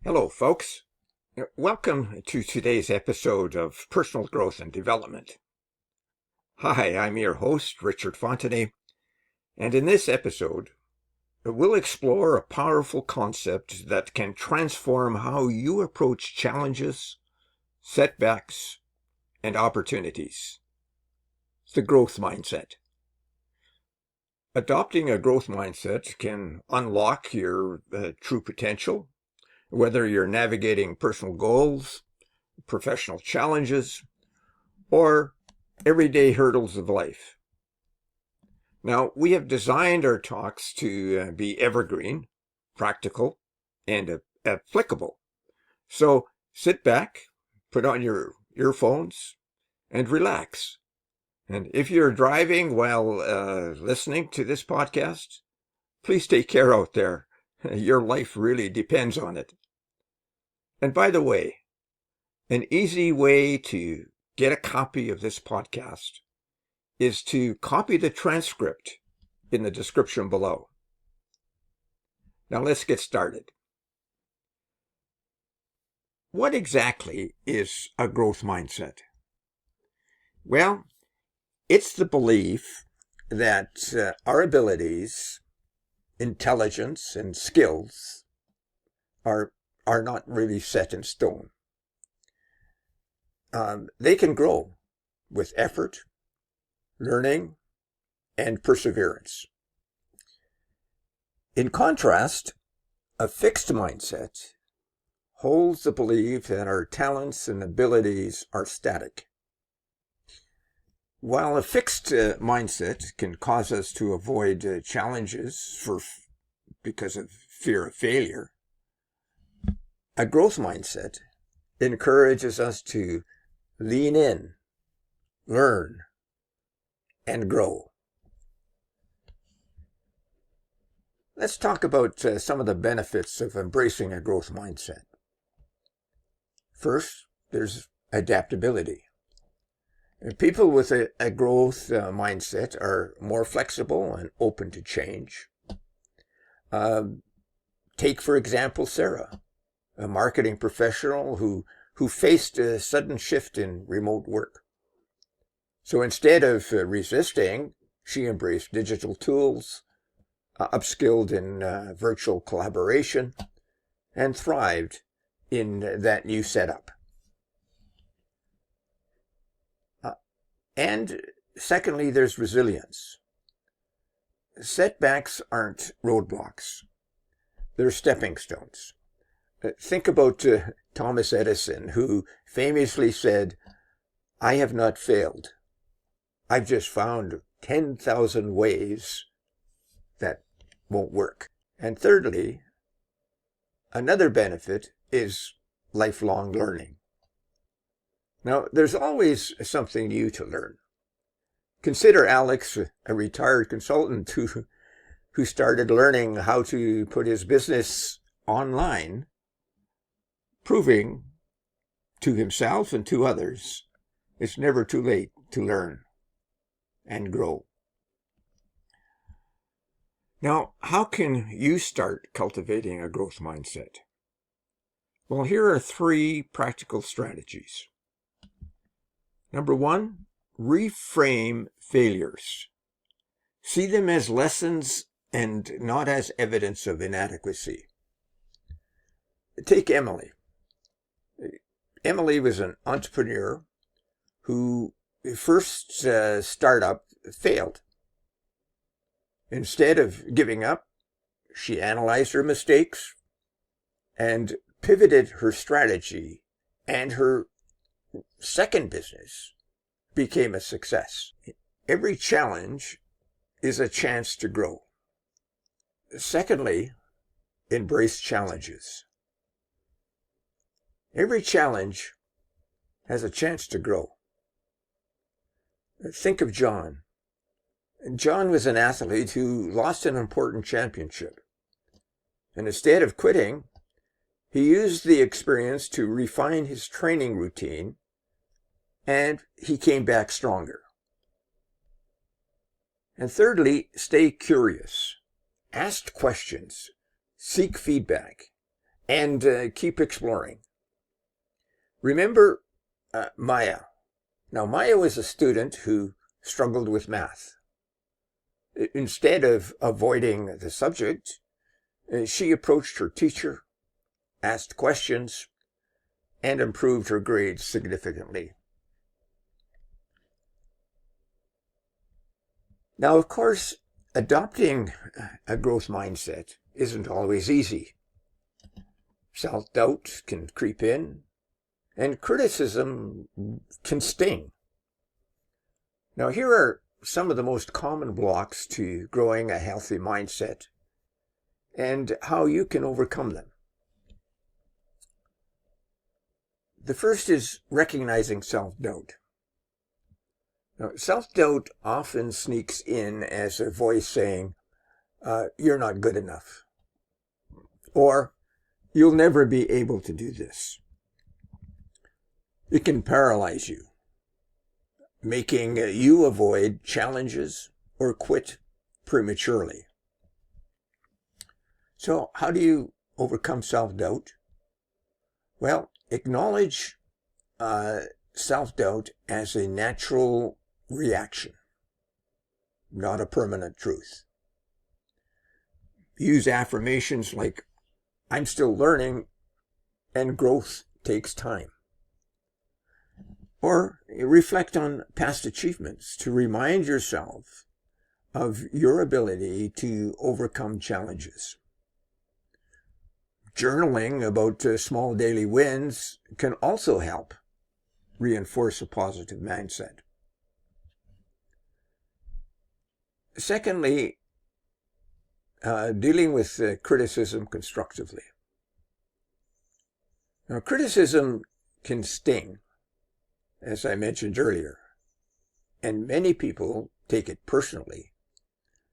Hello, folks. Welcome to today's episode of Personal Growth and Development. Hi, I'm your host, Richard Fontenay, and in this episode, we'll explore a powerful concept that can transform how you approach challenges, setbacks, and opportunities. It's the growth mindset. Adopting a growth mindset can unlock your true potential, whether you're navigating personal goals, professional challenges, or everyday hurdles of life. Now, we have designed our talks to be evergreen, practical, and applicable. So sit back, put on your earphones, and relax. And if you're driving while listening to this podcast, please take care out there. Your life really depends on it. And by the way, an easy way to get a copy of this podcast is to copy the transcript in the description below. Now let's get started. What exactly is a growth mindset? Well, it's the belief that our abilities, intelligence, and skills are not really set in stone. They can grow with effort, learning, and perseverance. In contrast, a fixed mindset holds the belief that our talents and abilities are static. While a fixed mindset can cause us to avoid challenges because of fear of failure, a growth mindset encourages us to lean in, learn, and grow. Let's talk about some of the benefits of embracing a growth mindset. First, there's adaptability. People with a growth mindset are more flexible and open to change. Take, for example, Sarah, a marketing professional who faced a sudden shift in remote work. So instead of resisting, she embraced digital tools, upskilled in virtual collaboration, and thrived in that new setup. And secondly, there's resilience. Setbacks aren't roadblocks. They're stepping stones. Think about Thomas Edison, who famously said, "I have not failed. I've just found 10,000 ways that won't work." And thirdly, another benefit is lifelong learning. Now, there's always something new to learn. Consider Alex, a retired consultant who started learning how to put his business online, proving to himself and to others it's never too late to learn and grow. Now, how can you start cultivating a growth mindset? Well, here are 3 practical strategies. Number 1, reframe failures. See them as lessons and not as evidence of inadequacy. Take Emily. Emily was an entrepreneur who first startup failed. Instead of giving up, she analyzed her mistakes and pivoted her strategy, and her second business became a success. Every challenge is a chance to grow. Secondly, embrace challenges. Every challenge has a chance to grow. Think of John. John was an athlete who lost an important championship. And instead of quitting, he used the experience to refine his training routine, and he came back stronger. And thirdly, stay curious. Ask questions. Seek feedback. and keep exploring. Remember Maya. Now, Maya was a student who struggled with math. Instead of avoiding the subject, she approached her teacher, asked questions, and improved her grades significantly. Now, of course, adopting a growth mindset isn't always easy. Self-doubt can creep in, and criticism can sting. Now, here are some of the most common blocks to growing a healthy mindset and how you can overcome them. The first is recognizing self-doubt. Now, self-doubt often sneaks in as a voice saying, you're not good enough, or you'll never be able to do this. It can paralyze you, making you avoid challenges or quit prematurely. So how do you overcome self-doubt? Well, acknowledge self-doubt as a natural reaction, not a permanent truth. Use affirmations like, I'm still learning and growth takes time. Or reflect on past achievements to remind yourself of your ability to overcome challenges. Journaling about small daily wins can also help reinforce a positive mindset. Secondly, dealing with criticism constructively. Now, criticism can sting, as I mentioned earlier, and many people take it personally,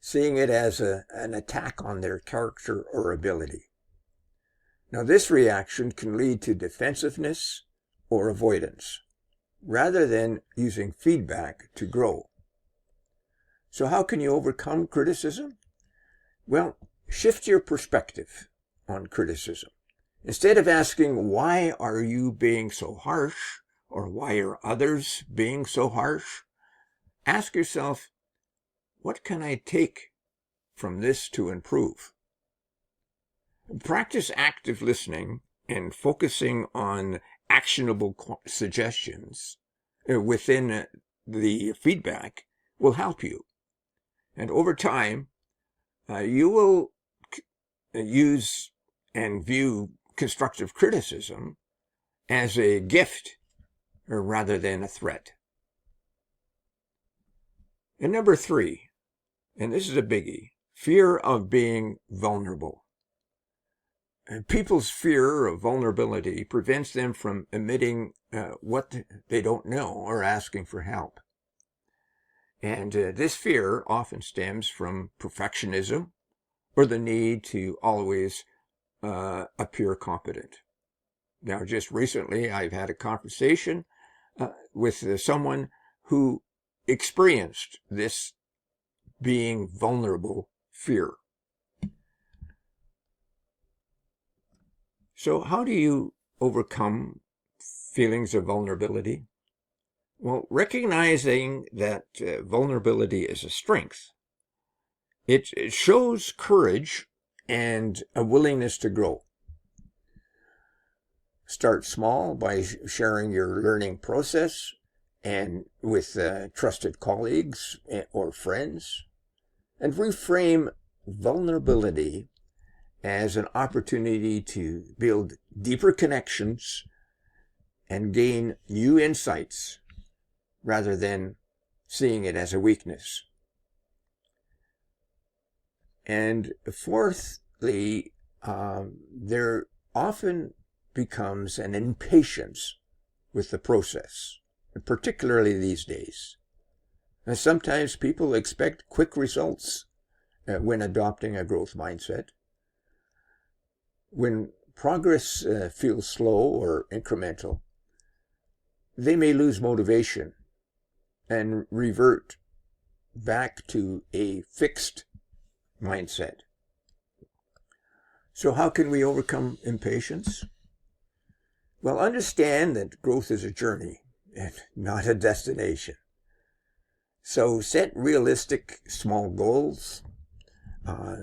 seeing it as an attack on their character or ability. Now, this reaction can lead to defensiveness or avoidance, rather than using feedback to grow. So how can you overcome criticism? Well, shift your perspective on criticism. Instead of asking, why are you being so harsh? Or why are others being so harsh? Ask yourself, what can I take from this to improve? Practice active listening and focusing on actionable suggestions within the feedback will help you. And over time, you will use and view constructive criticism as a gift rather than a threat. And number 3, and this is a biggie, fear of being vulnerable. People's fear of vulnerability prevents them from admitting what they don't know or asking for help. And this fear often stems from perfectionism or the need to always appear competent. Now, just recently, I've had a conversation with someone who experienced this being vulnerable fear. So how do you overcome feelings of vulnerability? Well, recognizing that vulnerability is a strength. It shows courage and a willingness to grow. Start small by sharing your learning process and with trusted colleagues or friends, and reframe vulnerability as an opportunity to build deeper connections and gain new insights rather than seeing it as a weakness. And fourthly, there often becomes an impatience with the process, particularly these days. And sometimes people expect quick results when adopting a growth mindset. When progress feels slow or incremental, they may lose motivation and revert back to a fixed mindset. So how can we overcome impatience? Well, understand that growth is a journey and not a destination. So set realistic small goals.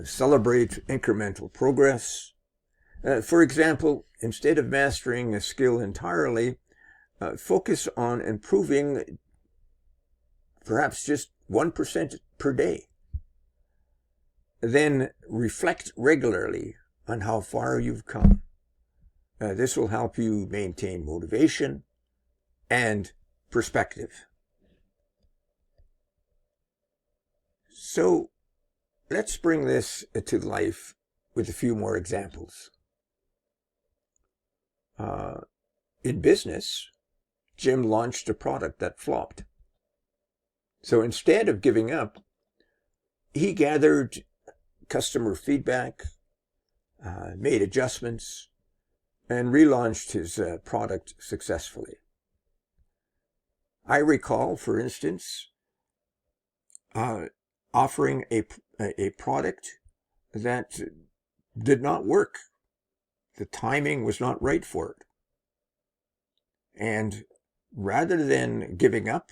Celebrate incremental progress. For example, instead of mastering a skill entirely, focus on improving perhaps just 1% per day. Then reflect regularly on how far you've come. This will help you maintain motivation and perspective. So let's bring this to life with a few more examples. In business, Jim launched a product that flopped. So instead of giving up, he gathered customer feedback, made adjustments, and relaunched his product successfully. I recall, for instance, offering a product that did not work. The timing was not right for it. And rather than giving up,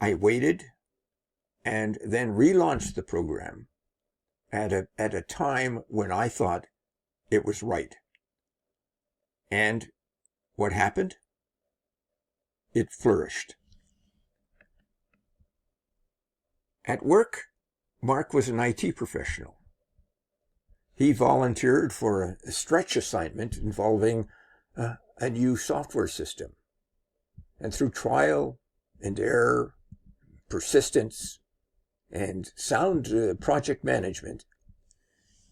I waited and then relaunched the program at a time when I thought it was right. And what happened? It flourished. At work, Mark was an IT professional. He volunteered for a stretch assignment involving a new software system. And through trial and error, persistence, and sound project management,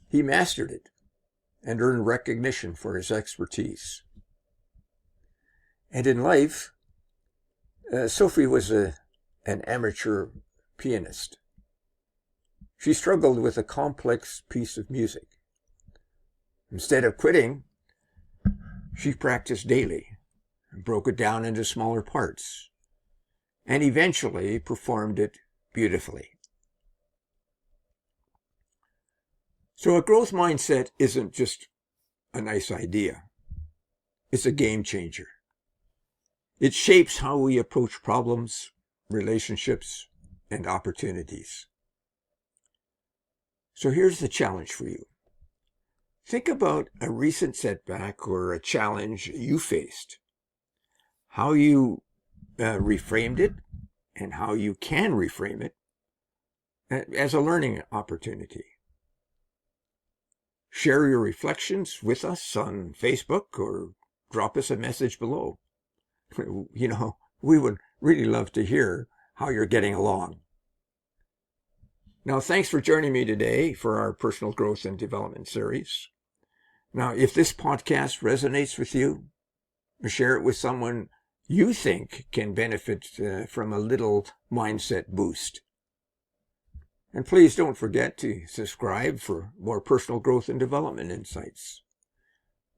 he mastered it and earned recognition for his expertise. And in life, Sophie was an amateur pianist. She struggled with a complex piece of music. Instead of quitting, she practiced daily and broke it down into smaller parts, and eventually performed it beautifully. So a growth mindset isn't just a nice idea. It's a game changer. It shapes how we approach problems, relationships, and opportunities. So here's the challenge for you. Think about a recent setback or a challenge you faced, how you reframed it, and how you can reframe it as a learning opportunity. Share your reflections with us on Facebook or drop us a message below. We would really love to hear how you're getting along. Now, thanks for joining me today for our personal growth and development series. Now, if this podcast resonates with you, share it with someone you think can benefit from a little mindset boost. And please don't forget to subscribe for more personal growth and development insights.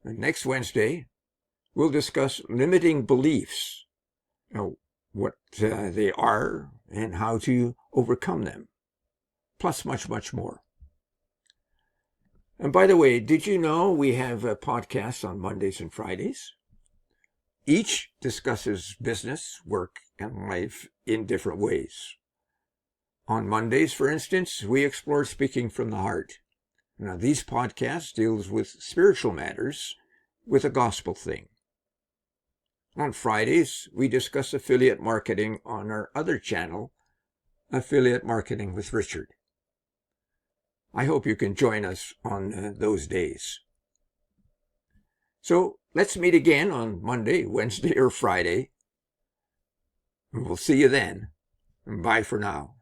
And next Wednesday, we'll discuss limiting beliefs, what they are and how to overcome them, plus much, much more. And by the way, did you know we have podcasts on Mondays and Fridays? Each discusses business, work, and life in different ways. On Mondays, for instance, we explore speaking from the heart. Now, these podcasts deals with spiritual matters with a gospel thing. On Fridays, we discuss affiliate marketing on our other channel, Affiliate Marketing with Richard. I hope you can join us on those days. So let's meet again on Monday, Wednesday, or Friday. We'll see you then. Bye for now.